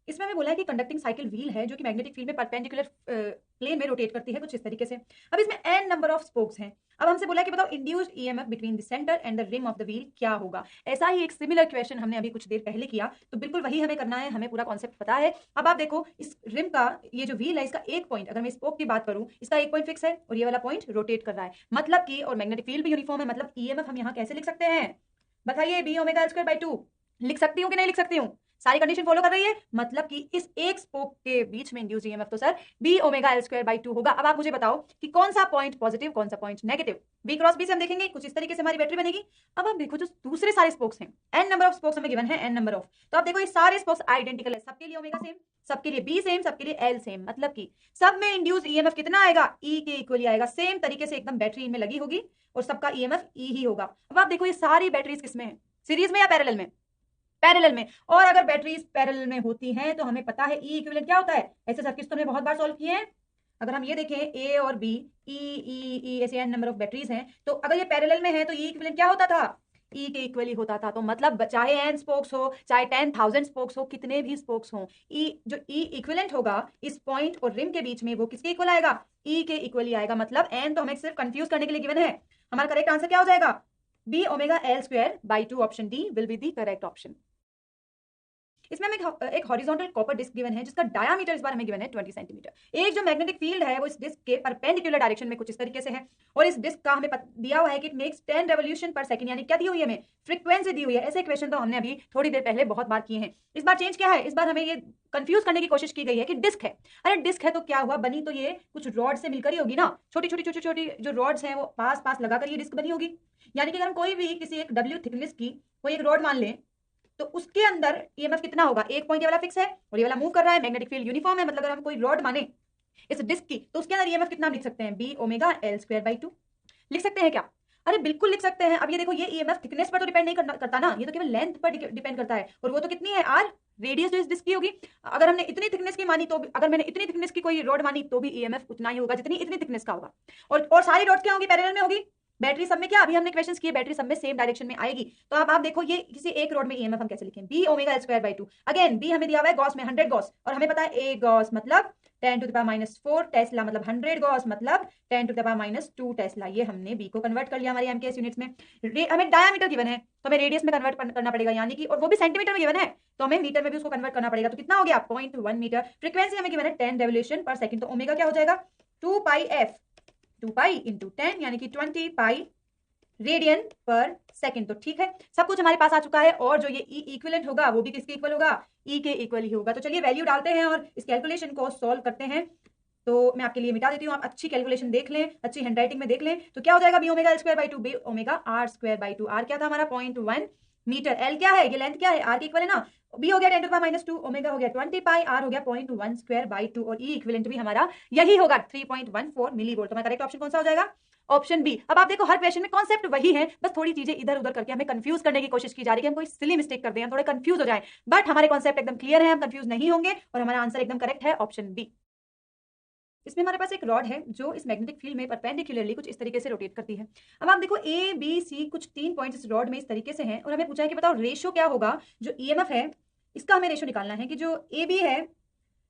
इसमें हमें बोला है कि कंडक्टिंग साइकिल व्हील है जो कि मैग्नेटिक फील्ड में परपेंडिकुलर प्लेन में रोटेट करती है कुछ इस तरीके से। अब इसमें n नंबर ऑफ स्पोक्स हैं। अब हमसे बोला है कि बताओ induced EMF between the centre and the rim of the wheel क्या होगा। ऐसा ही एक सिमिलर क्वेश्चन हमने अभी कुछ देर पहले किया, तो बिल्कुल वही हमें करना है, हमें पूरा कॉन्सेप्ट पता है। अब आप देखो इस रिम का ये जो व्हील है इसका एक पॉइंट, अगर मैं स्पोक की बात करूं इसका एक पॉइंट फिक्स है और ये वाला पॉइंट रोटेट कर रहा है, मतलब कि और मैग्नेटिक फील्ड भी यूनिफॉर्म है, मतलब ईएमएफ हम यहाँ कैसे लिख सकते हैं बताइए, B omega L square by 2 लिख सकती हूँ कि नहीं लिख सकती हूँ, सारी कंडीशन फॉलो कर रही है, मतलब कि इस एक स्पोक के बीच में इंड्यूस ईएमएफ तो sir B omega L square by 2 होगा। अब आप मुझे बताओ कि कौन सा पॉइंट पॉजिटिव कौन सा point negative, B cross B से हम देखेंगे कुछ इस तरीके से हमारी बैटरी बनेगी। अब आप देखो जो दूसरे सारे स्पोक्स हैं, एन नंबर ऑफ स्पोक्स हमें गिवन है, एन नंबर ऑफ, तो आप देखो ये सारे स्पोक्स आइडेंटिकल है, सबके लिए ओमेगा सेम, सबके लिए बी सेम, सबके लिए एल सेम, मतलब कि सब में इंड्यूस ईएमएफ कितना आएगा, ई के इक्वली आएगा, सेम तरीके से एकदम बैटरी इनमें लगी होगी और सबका ईएमएफ ई ही होगा। अब आप देखो ये सारी बैटरीज किसमें है, सीरीज में या पैरेलल में, पैरेलल में, और अगर बैटरीज पैरेलल में होती हैं तो हमें पता है ई इक्विवेलेंट क्या होता है, ऐसे सर्किट्स तो हमने बहुत बार सॉल्व किए हैं। अगर हम ये देखें ए और बी ई ई ई ऐसे एन नंबर ऑफ बैटरीज हैं, तो अगर ये पैरेलल में है तो ई इक्विवेलेंट क्या होता था, ई के इक्वली होता था। तो मतलब चाहे एन स्पोक्स हो चाहे 10,000 स्पोक्स हो, कितने भी स्पोक्स हो, ई जो ई इक्विवेलेंट होगा इस पॉइंट और रिम के बीच में वो किसके इक्वल आएगा, ई के इक्वली आएगा। मतलब एन तो हमें सिर्फ कंफ्यूज करने के लिए गिवन है, हमारा करेक्ट आंसर क्या हो जाएगा, B omega L square by 2, option D will be the correct option. इसमें हमें एक हॉरिजॉन्टल कॉपर डिस्क गिवन है जिसका डायामीटर इस बार हमें गिवन है 20 सेंटीमीटर। एक जो मैग्नेटिक फील्ड है वो इस डिस्क के परपेंडिकुलर डायरेक्शन में कुछ इस तरीके से है, और इस डिस्क का हमें दिया हुआ है कि इट मेक्स 10 रेवोल्यूशन पर सेकंड, यानी क्या दी हुई है हमें, फ्रीक्वेंसी दी हुई है। ऐसे क्वेश्चन तो हमने अभी थोड़ी देर पहले बहुत बार किए हैं। इस बार चेंज क्या है, इस बार हमें ये कंफ्यूज करने की कोशिश की गई है कि डिस्क है, अरे डिस्क है तो क्या हुआ, बनी तो ये कुछ रॉड से मिलकर ही होगी ना, छोटी छोटी छोटी छोटी जो रॉड्स हैं वो पास पास लगाकर ये डिस्क बनी होगी। यानी कि अगर हम कोई भी किसी एक डब्ल्यू थिकनेस की कोई एक रॉड मान लें तो उसके अंदर ईएमएफ कितना होगा, एक पॉइंट ये वाला फिक्स है और ये वाला मूव कर रहा है, मैग्नेटिक फील्ड यूनिफॉर्म है, मतलब अगर हम कोई रॉड माने इस डिस्क की तो उसके अंदर ईएमएफ कितना लिख सकते हैं, B omega L square by 2 लिख सकते हैं क्या, अरे बिल्कुल लिख सकते हैं। अब ये देखो ये ईएमएफ थिकनेस पर तो डिपेंड नहीं करता ना, ये तो केवल लेंथ पर डिपेंड करता है, और वो तो कितनी है आर, रेडियस जो इस डिस्क की होगी। अगर हमने इतनी थिकनेस की मानी तो अगर मैंने इतनी थिकनेस की कोई रॉड मानी तो भी ईएमएफ उतना ही होगा जितनी इतनी थिकनेस का होगा, और सारी रॉड्स क्या होगी, पैरेलल में होगी। बैटरी सब में क्या, अभी हमने क्वेश्चंस किए बैटरी सब में सेम डायरेक्शन में आएगी। तो अब आप देखो ये किसी एक रोड में ईएमएफ हम कैसे लिखें, B omega L square by 2, again B हमें दिया हुआ है गॉस में 100 गॉस, और हमें पता है ए गॉस मतलब 10 to the power minus 4 tesla, मतलब 100 गॉस मतलब 10 to the power minus 2 tesla. ये हमने बी को कन्वर्ट कर लिया हमारे एमकेएस यूनिट्स में। हमें डायामीटर गिवन है तो हमें रेडियस में कन्वर्ट करना पड़ेगा, यानी कि और वो भी सेंटीमीटर में गिवन है तो हमें मीटर में भी उसको कन्वर्ट करना पड़ेगा। तो कितना हो गया 0.1 मीटर। फ्रीक्वेंसी हमें गिवन है 10 रेवोल्यूशन पर सेकंड, तो ओमेगा क्या हो जाएगा 2 पाई एफ, 2 पाई इंटू 10 यानी कि 20 पाई रेडियन पर सेकंड। तो ठीक है सब कुछ हमारे पास आ चुका है, और जो ये ई इक्विवेलेंट होगा वो भी किसके इक्वल होगा, ई के इक्वल ही होगा। तो चलिए वैल्यू डालते हैं और इस कैलकुलेशन को सॉल्व करते हैं। तो मैं आपके लिए मिटा देती हूँ, आप अच्छी कैलकुलेशन देख लें, अच्छी हैंडराइटिंग में देख लें। तो क्या हो जाएगा B omega L square by 2 B omega R square by 2, R क्या था हमारा 0.1 मीटर, एल क्या है ये लेंथ क्या है आर के इक्वल है ना, बी हो गया 10 to the power minus 2, omega हो गया 20 पाई, आर हो गया 0.1 स्क्वायर बाई 2, और ई इक्विवेलेंट भी हमारा यही होगा 3.14 मिलीवोल्ट। तो हमारा करेक्ट ऑप्शन कौन सा हो जाएगा, ऑप्शन बी। अब आप देखो हर क्वेश्चन में कॉन्सेप्ट वही है, बस थोड़ी चीजें इधर उधर करके हमें कंफ्यूज करने की कोशिश की जा रही है कि हम कोई सिली मिस्टेक कर दें, हम थोड़े कंफ्यूज हो जाएं, बट हमारे कॉन्सेप्ट एकदम क्लियर है, हम कंफ्यूज नहीं होंगे और हमारा आंसर एकदम करेक्ट है ऑप्शन बी। इसमें हमारे पास एक रॉड है जो इस मैग्नेटिक फील्ड में परपेंडिकुलरली कुछ इस तरीके से रोटेट करती है। अब आप देखो ए बी सी कुछ 3 पॉइंट्स इस रॉड में इस तरीके से हैं, और हमें पूछा है कि बताओ रेशियो क्या होगा, जो ईएमएफ है इसका हमें रेशियो निकालना है कि जो ए बी है,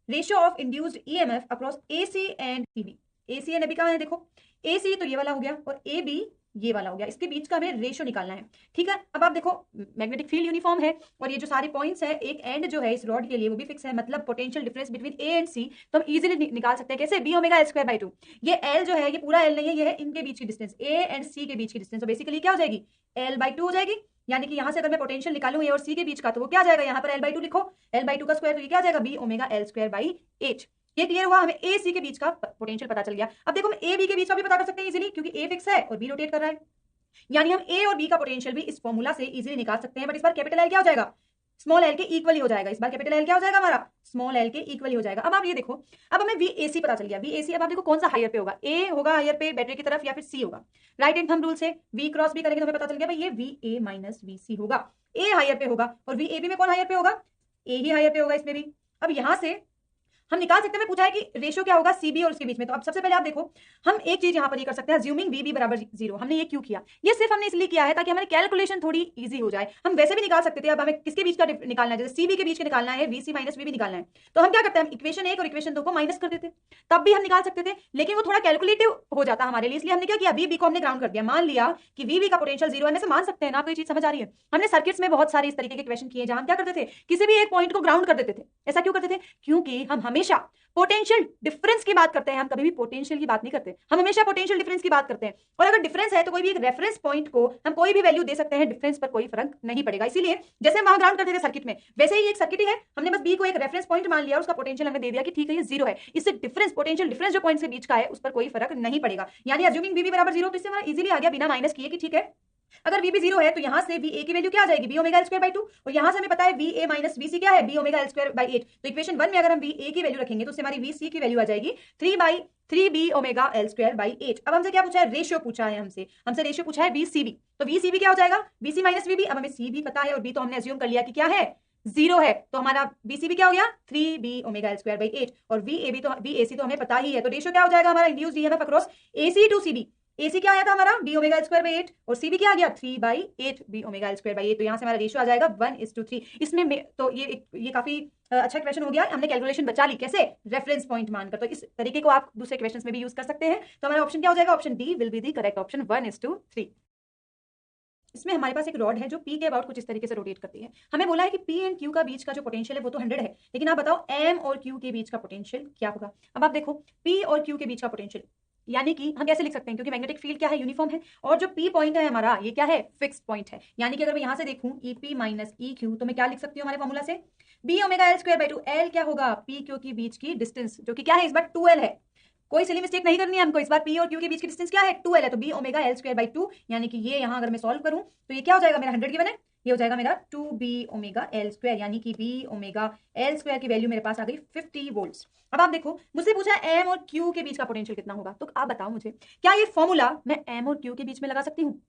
ratio of induced EMF across AC and CB. A C and A B कहाँ है, देखो ए सी तो ये वाला हो गया और ए बी ये वाला हो गया, इसके बीच का हमें रेशियो निकालना है। ठीक है, अब आप देखो मैग्नेटिक फील्ड यूनिफॉर्म है और ये जो सारे पॉइंट्स है, एक एंड जो है इस रॉड के लिए वो भी फिक्स है, मतलब potential difference between A and C तो हम इजीली निकाल सकते हैं। कैसे, B omega L square by 2। ये एल जो है ये पूरा एल नहीं है, ये है इनके बीच की डिस्टेंस, ए एंड सी के बीच की डिस्टेंस। तो बेसिकली क्या हो जाएगी, एल बाई 2 हो जाएगी। यानी कि यहां से अगर मैं पोटेंशियल निकालूं ए और सी के बीच का तो वो क्या जाएगा, यहाँ पर एल बाई 2 लिखो, एल बाई 2 का स्क्वायर तो ये क्या जाएगा, B omega L square by 8। ये क्लियर हुआ, हमें ए सी के बीच का पोटेंशियल पता चल गया। अब देखो हम ए बी के बीच का भी पता कर सकते हैं इजीली, क्योंकि ए फिक्स है और बी रोटेट कर रहा है, यानी हम ए और बी का पोटेंशियल भी इस फॉर्मूला से इजीली निकाल सकते हैं। बट इस बार कैपिटल एल क्या हो जाएगा, स्मॉल एल के इक्वल ही हो जाएगा। इस बार कैपिटल एल क्या हो जाएगा हमारा, स्मॉल एल के इक्वल ही हो जाएगा। अब आप ये देखो, अब हमें वी ए सी पता चल गया, वी ए सी। अब आप देखो कौन सा हायर पे होगा, ए होगा हायर पे बैटरी की तरफ या फिर सी होगा। राइट हैंड थंब रूल से वी क्रॉस भी करेंगे तो हमें पता चल गया भाई ये वी ए माइनस वी सी होगा, ए हायर पे होगा और वी ए बी में कौन हायर पे होगा, ए ही हायर पे होगा इसमें भी। अब यहां से हम निकाल सकते हैं, पूछा है कि रेशियो क्या होगा सीबी और उसके बीच में। तो अब सबसे पहले आप देखो, हम एक चीज यहां पर ये कर सकते हैं, अज्यूमिंग वीबी बराबर 0। हमने ये क्यों किया, ये सिर्फ हमने इसलिए किया है ताकि हमारी कैलकुलेशन थोड़ी इजी हो जाए। हम वैसे भी निकाल सकते थे, अब हमें किसके बीच का निकालना है, जैसे सीबी के बीच का निकालना है, वीसी माइनस वीबी निकालना है, तो हम क्या करते हैं, हम इक्वेशन 1 और इक्वेशन 2 को माइनस कर देते, तब भी हम निकाल सकते थे, लेकिन वो थोड़ा कैलकुलेटिव हो जाता हमारे लिए। इसलिए हमने क्या किया, वीबी को हमने ग्राउंड कर दिया। मान लिया कि वीबी का पोटेंशियल 0 है, से मान सकते हैं ना, आपको ये चीज समझ आ रही है। हमने सर्किट्स में बहुत सारे इस तरीके के क्वेश्चन किए जहां हम क्या करते थे, किसी भी एक पॉइंट को ग्राउंड कर देते थे। ऐसा क्यों करते थे, क्योंकि हम हमेशा पोटेंशियल डिफरेंस की बात करते हैं, हम कभी भी पोटेंशियल की बात नहीं करते, हम हमेशा पोटेंशियल डिफरेंस की बात करते हैं। और अगर डिफरेंस है तो कोई भी एक रेफरेंस पॉइंट को हम कोई भी वैल्यू दे सकते हैं, डिफरेंस पर कोई फर्क नहीं पड़ेगा। इसीलिए जैसे हम वहां ग्राउंड करते थे सर्किट में, वैसे ही एक सर्किट ही है, हमने बस बी को एक रेफरेंस पॉइंट मान लिया, उसका पोटेंशियल हमने दे दिया कि ठीक है ये 0 है, इससे डिफरेंस पोटेंशियल डिफरेंस जो पॉइंट्स के बीच का है उस पर कोई फर्क नहीं पड़ेगा। यानी अज्यूमिंग वीबी बराबर 0, तो इससे हमारा इजीली आ गया बिना माइनस किए कि ठीक है अगर वीबी 0 है तो यहां से वी ए की वैल्यू क्या आ जाएगी, B omega L square by 2, और यहां से हमें पता है V A minus V C क्या है, B omega L square by 8। तो इक्वेशन 1 में अगर हम वी ए की वैल्यू रखेंगे तो उससे हमारी वी सी की वैल्यू आ जाएगी 3 B omega L square by 8। अब हमसे क्या पूछा है, रेशियो पूछा है हमसे रेशियो पूछा है वी सी बी, तो वी सी बी क्या हो जाएगा, V C minus V B. अब हमें सी भी पता है और बी तो हमने अज्यूम कर लिया कि क्या है, 0 है, तो हमारा बी सी बी क्या हो गया, 3 B omega L square by 8, और वी ए बी तो वी ए सी तो हमें पता ही है। तो रेशियो क्या हो जाएगा हमारा, induced EMF across A C to C B. AC क्या आया था हमारा, B omega L square by 8, और सीबी क्या आ गया, 3/8 B omega L square by 8। तो यहां से हमारा रेशियो आ जाएगा 1:3। इसमें तो ये काफी अच्छा क्वेश्चन हो गया, हमने कैलकुलेशन बचा ली, कैसे, रेफरेंस पॉइंट मानकर। तो इस तरीके को आप दूसरे क्वेश्चन में भी यूज कर सकते हैं। तो हमारा ऑप्शन क्या हो जाएगा, option D will be the correct option, 1:3। इसमें हमारे पास एक रॉड है जो पी के अबाउट कुछ इस तरीके से रोटेट करती है। हमें बोला है कि पी एंड क्यू का बीच का जो पोटेंशियल है वो तो 100 है, लेकिन आप बताओ एम और क्यू के बीच का पोटेंशियल क्या होगा। अब आप देखो पी और क्यू के बीच का पोटेंशियल, यानी कि हम कैसे लिख सकते हैं, क्योंकि मैग्नेटिक फील्ड क्या है, यूनिफॉर्म है, और जो पी पॉइंट है हमारा ये क्या है, फिक्स पॉइंट है। यानी कि अगर मैं यहां से देखूं E P minus E Q, तो मैं क्या लिख सकती हूँ हमारे फॉर्मूला से, B omega L square by 2। L क्या होगा, पी क्यू के बीच की डिस्टेंस, जो कि क्या है इस बार 2L है। कोई सिली मिस्टेक नहीं करनी है हमको, इस बार पी और क्यू के बीच की डिस्टेंस क्या है, 2L है, तो B omega L square by 2, यानी कि ये यहां अगर मैं सॉल्व करूं तो ये क्या हो जाएगा, मेरा 100 गिवन है, ये हो जाएगा मेरा 2b ओमेगा एल स्क्वायर, यानी कि b ओमेगा एल स्क्वायर की वैल्यू मेरे पास आ गई 50 वोल्ट्स। अब आप देखो मुझसे पूछा है एम और क्यू के बीच का पोटेंशियल कितना होगा, तो आप बताओ मुझे क्या ये फॉर्मूला मैं एम और क्यू के बीच में लगा सकती हूँ,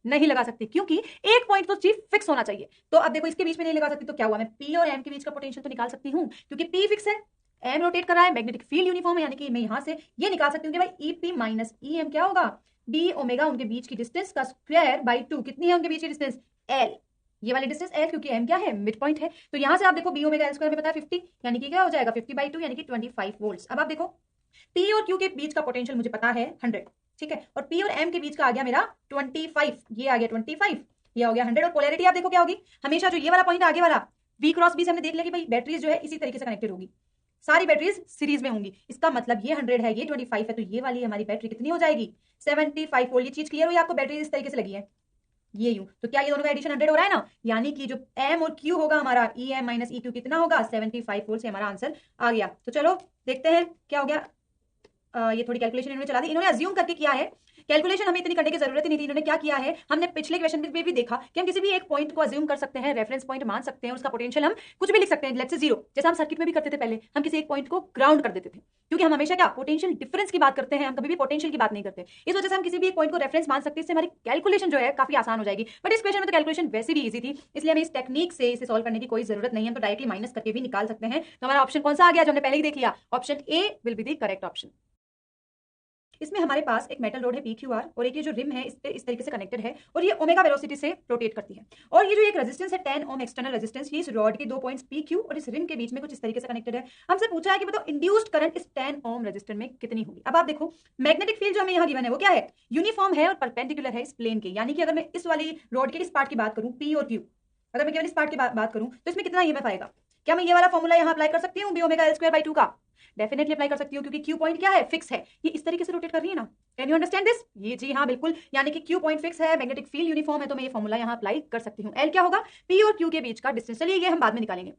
नहीं लगा सकती, क्योंकि एक पॉइंट तो चीज फिक्स होना चाहिए। तो अब देखो इसके बीच में नहीं लगा सकती, तो क्या हुआ, मैं पी और एम के बीच का पोटेंशियल तो निकाल सकती हूँ, क्योंकि पी फिक्स है, एम रोटेट कर रहा है, मैग्नेटिक फील्ड यूनिफॉर्म है, यानी कि मैं यहां से ये निकाल सकती हूँ कि भाई E P minus E M क्या होगा, डी ओमेगा उनके बीच की डिस्टेंस का स्क्वायर बाई 2। कितनी है उनके बीच की डिस्टेंस, एल, ये वाली डिस्टेंस एल, क्योंकि एम क्या है, मिड पॉइंट है। तो यहां से आप देखो बी ओमेगा एल स्क्वायर में पता है 50, यानी कि क्या हो जाएगा 50/2, यानी कि 25 वोल्ट्स। अब आप देखो पी और क्यू के बीच का पोटेंशियल मुझे पता है 100, ठीक है, और पी और एम के बीच का आ गया मेरा 25, ये आ गया 25, ये हो गया 100। और पोलैरिटी आप देखो क्या होगी, हमेशा जो ये वाला पॉइंट आगे वाला वी क्रॉस बी से हमने देख लिया कि भाई बैटरीज जो है इसी तरीके से कनेक्टेड होगी, सारी बैटरीज सीरीज में होंगी। इसका मतलब ये 100 है, ये 25 है, तो ये वाली हमारी बैटरी कितनी हो जाएगी, 75 वोल्ट। ये चीज क्लियर हुई आपको, बैटरी इस तरीके से लगी है ये यूं, तो क्या ये दोनों का एडिशन 100 हो रहा है ना, यानी कि जो एम और क्यू होगा हमारा E M minus E Q कितना होगा, 75 वोल्ट से हमारा आंसर आ गया। तो चलो देखते हैं क्या हो गया। ये थोड़ी कैलकुलेशन इन्होंने चला दी, इन्होंने अज्यूम करके किया है, कैलकुलेशन हमें इतनी करने की जरूरत ही नहीं थी। इन्होंने क्या किया है, हमने पिछले क्वेश्चन में भी देखा कि हम किसी भी एक पॉइंट को अज्यूम कर सकते हैं, रेफरेंस पॉइंट मान सकते हैं, उसका पोटेंशियल हम कुछ भी लिख सकते हैं, लेट्स से 0, जैसे हम सर्किट में भी करते थे पहले, हम किसी एक पॉइंट को ग्राउंड कर देते थे, क्योंकि हम हमेशा क्या पोटेंशियल डिफरेंस की बात करते हैं, हम कभी भी पोटेंशियल की बात नहीं करते। इस वजह से हम किसी भी एक पॉइंट को रेफरेंस मान सकते हैं, इससे हमारी कैलकुलेशन जो है काफी आसान हो जाएगी। बट इस क्वेश्चन में तो कैलकुलेशन वैसे भी ईजी थी, इसलिए हमें इस टेक्निक से इसे सॉल्व करने की कोई जरूरत नहीं है, तो डायरेक्टली माइनस करके भी निकाल सकते हैं। तो हमारा ऑप्शन कौन सा आ गया, जो हमने पहले ही देख लिया, option A will be the correct option. इसमें हमारे पास एक मेटल रोड है PQR और एक ये जो रिम है इस तरीके से कनेक्टेड है और ये ओमेगा वेलोसिटी से रोटेट करती है। और ये जो एक रेजिस्टेंस है 10 ओम एक्सटर्नल रेजिस्टेंस, ये इस रॉड के 2 पॉइंट्स PQ और इस रिम के बीच में कुछ इस तरीके से कनेक्टेड है। हमसे पूछा है कि बताओ इंड्यूस्ड करंट इस 10 ओम रेजिस्टर में कितनी होगी। अब आप देखो मैग्नेटिक फील्ड जो हमें यहाँ गिवन है वो क्या है, यूनिफॉर्म है और परपेंडिकुलर है इस प्लेन के। यानी कि अगर मैं इस वाली रॉड के इस पार्ट की बात करूं P और Q, अगर मैं केवल इस पार्ट की बात करूं तो इसमें कितना ईएमएफ आएगा। क्या मैं ये वाला फॉर्मूला यहाँ अप्लाई कर सकती हूँ B⍵L²/2 का? डेफिनेटली अप्लाई कर सकती हूँ क्योंकि Q पॉइंट क्या है, फिक्स है। ये इस तरीके से रोटेट कर रही है ना, कैन यू अंडरस्टैंड दिस? ये जी हाँ बिल्कुल, यानी कि Q पॉइंट फिक्स है, मैग्नेटिक फील्ड यूनिफॉर्म है, तो मैं ये फॉर्मूला यहाँ अप्लाई कर सकती हूँ। L क्या होगा, P और Q के बीच का डिस्टेंस। चलिए ये हम बाद में निकालेंगे,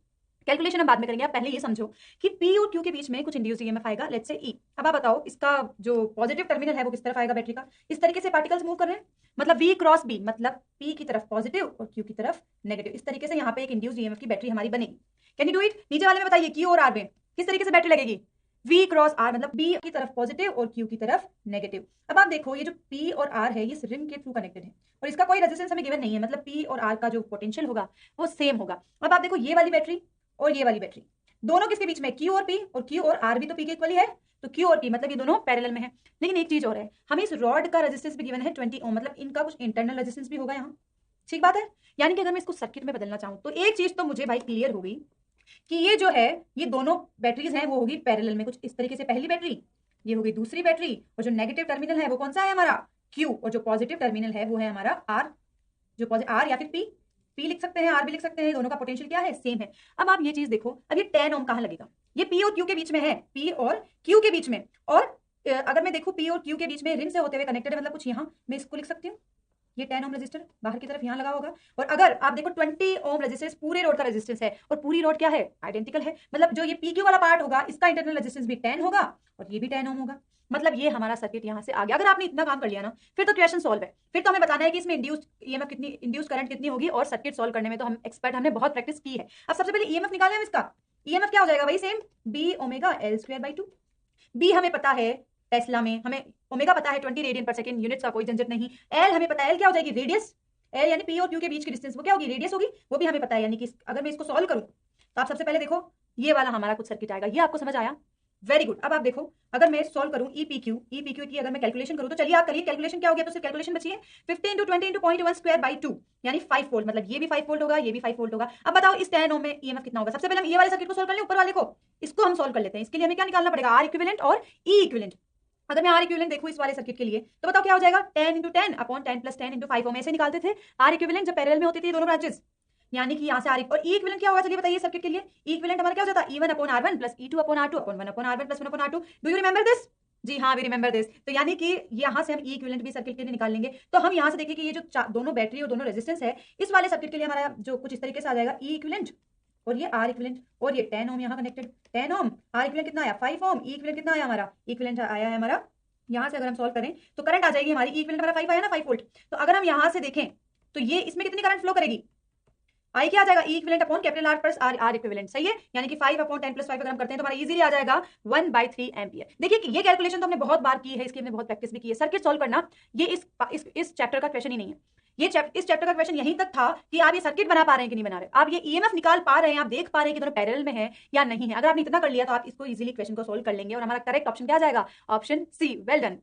कैलकुलेशन हम बाद में करेंगे। आप पहले ये समझो कि P और Q के बीच में कुछ इंड्यूस्ड ईएमएफ आएगा, लेट्स से E। अब आप बताओ इसका जो पॉजिटिव टर्मिनल है वो किस तरफ आएगा बैटरी का, इस तरीके से पार्टिकल्स मूव कर रहे हैं, मतलब V क्रॉस B, मतलब P की तरफ पॉजिटिव और Q की तरफ नेगेटिव। इस तरीके से यहाँ पे एक इंड्यूस्ड ईएमएफ की बैटरी हमारी बनेगी। Can you do it? नीचे वाले में बताइए Q और R में किस तरीके से बैटरी लगेगी, V क्रॉस R, मतलब B की तरफ पॉजिटिव और Q की तरफ नेगेटिव। अब आप देखो ये जो P और R है ये इस रिम के थ्रू कनेक्टेड है और इसका कोई रेजिस्टेंस हमें गिवन नहीं है, मतलब P और R का जो पोटेंशियल होगा वो सेम होगा। अब आप देखो ये वाली बैटरी और ये वाली बैटरी दोनों किसके बीच में, Q और P, और Q और R भी तो P के इक्वल ही है, तो Q और P मतलब ये दोनों पैरेलल में है। लेकिन एक चीज और है, हमें इस रॉड का रेजिस्टेंस भी गिवन है 20 ओम, मतलब इनका कुछ इंटरनल रेजिस्टेंस भी होगा यहाँ, ठीक बात है। यानी कि अगर मैं इसको सर्किट में बदलना चाहूँ तो एक चीज तो मुझे भाई क्लियर हो गई कि ये जो है ये दोनों बैटरीज हैं वो होगी पैरेलल में, कुछ इस तरीके से पहली बैटरी, ये होगी दूसरी बैटरी, और जो नेगेटिव टर्मिनल है वो कौन सा है हमारा Q, और जो पॉजिटिव टर्मिनल है वो है हमारा R, जो R या फिर P लिख सकते हैं, R भी लिख सकते हैं, दोनों का पोटेंशियल क्या है, सेम है। अब आप ये चीज देखो, अब ये 10 ओम कहाँ लगेगा, ये P और Q के बीच में है, P और Q के बीच में, और अगर मैं देखूं P और Q के बीच में रिम से होते हुए कनेक्टेड है, मतलब कुछ यहाँ मैं इसको लिख सकती हूँ, ये 10 ओम रेजिस्टर बाहर की तरफ यहाँ लगा होगा। और अगर आप देखो 20 ओम रेजिस्टेंस पूरे रोड का रेजिस्टेंस है, और पूरी रोड क्या है, आइडेंटिकल है, मतलब जो ये PQ वाला पार्ट होगा इसका इंटरनल रेजिस्टेंस भी 10 होगा और ये भी 10 ओम होगा। मतलब ये हमारा सर्किट यहाँ से आ गया। अगर आपने इतना काम कर लिया ना फिर तो क्वेश्चन सॉल्व है। फिर तो हमें बताना है कि इसमें इंड्यूस्ड ईएमएफ कितनी, इंड्यूस्ड करंट कितनी होगी, और सर्किट सॉल्व करने में तो हम एक्सपर्ट, हमने बहुत प्रैक्टिस की है। अब सबसे पहले ईएमएफ निकालें हम इसका। ईएमएफ क्या हो जाएगा भाई, सेम B⍵L²/2। B हमें पता है टेस्ला में, हमें ओमेगा पता है 20 रेडियन पर सेकंड, यूनिट्स का कोई झंझट नहीं। L हमें पता है, L क्या हो जाएगी, रेडियस। L यानी P और Q के बीच की डिस्टेंस वो क्या होगी, रेडियस होगी, वो भी हमें पता है। यानी कि अगर मैं इसको सॉल्व करूं तो आप सबसे पहले देखो ये वाला हमारा कुछ सर्किट आएगा, ये आपको समझ आया, वेरी गुड। अब आप देखो अगर मैं सॉल्व करूं EPQ की अगर मैं कैलकुलेशन करूं तो चलिए आप करिए कैलकुलेशन, क्या हो गया तो सिर्फ कैलकुलेशन बची है 50 × 20 × 0.1²/2, यानी 5 वोल्ट, मतलब ये भी 5 वोल्ट होगा, ये भी 5 वोल्ट होगा। अब बताओ इस 10 ओम में ईएमएफ कितना होगा। सबसे पहले हम ये वाले सर्किट को सॉल्व कर लें, ऊपर वाले को, इसको हम सॉल्व कर लेते हैं। इसके लिए हमें क्या निकालना पड़ेगा, R इक्विवेलेंट और E इक्विवेलेंट। अगर मैं R इक्विवेलेंट देखूं इस वाले सर्किट के लिए तो बताओ क्या हो जाएगा, 10 × 10 अपॉन 10 + 10 × 5 ओम, ऐसे निकालते थे R इक्विवेलेंट जब पैरेलल में होती थी दोनों ब्रांचेस। यानी कि यहाँ से R और E इक्विवेलेंट क्या होगा, चलिए बताइए सर्किट के लिए। E इक्विवेलेंट हमारा क्या हो जाता है, E1/R1 + E2/R2 अपॉन 1/R1 + 1/R2। Do you remember this? जी हाँ, वी रिमेंबर दिस। तो यानी कि यहाँ से हम E इक्विवेलेंट भी सर्किट के लिए निकाल लेंगे। तो हम यहाँ से देखिए कि ये जो दोनों बैटरी और दोनों रेजिस्टेंस है, इस वाले सर्किट के लिए हमारा जो कुछ इस तरीके से आ जाएगा E इक्विवेलेंट और ये R इक्विवेलेंट, और ये 10 ओम यहाँ कनेक्टेड, 10 ओम, R इक्विवेलेंट कितना आया 5 ओम, E इक्विवेलेंट कितना आया हमारा, इक्विवेलेंट आया है हमारा, यहाँ से अगर हम सॉल्व करें तो करंट आ जाएगी हमारी, E इक्विवेलेंट हमारा 5 आया ना, 5 वोल्ट। तो अगर हम यहाँ से देखें तो ये इसमें कितनी करंट फ्लो करेगी, आई क्या आ जाएगा, E equivalent upon capital R plus R equivalent, सही है। यानी कि 5 अपॉन 10 + 5 अगर हम करते हैं तो हमारा इजीली आ जाएगा 1/3 एम्पियर। देखिए कि ये कैलकुलेशन तो हमने बहुत बार की है, इसकी हमने बहुत प्रैक्टिस भी की है। सर्किट सॉल्व करना ये इस चैप्टर का क्वेश्चन ही नहीं है, ये इस चैप्टर का क्वेश्चन यहीं तक था कि आप ये सर्किट बना पा रहे हैं कि नहीं बना रहे, आप ये ईएमएफ निकाल पा रहे हैं, आप देख पा रहे हैं कि दोनों पैरेलल में है या नहीं है। अगर आपने इतना कर लिया तो आप इसको इजीली क्वेश्चन को सॉल्व कर लेंगे और हमारा करेक्ट ऑप्शन क्या आ जाएगा, ऑप्शन सी। Well done.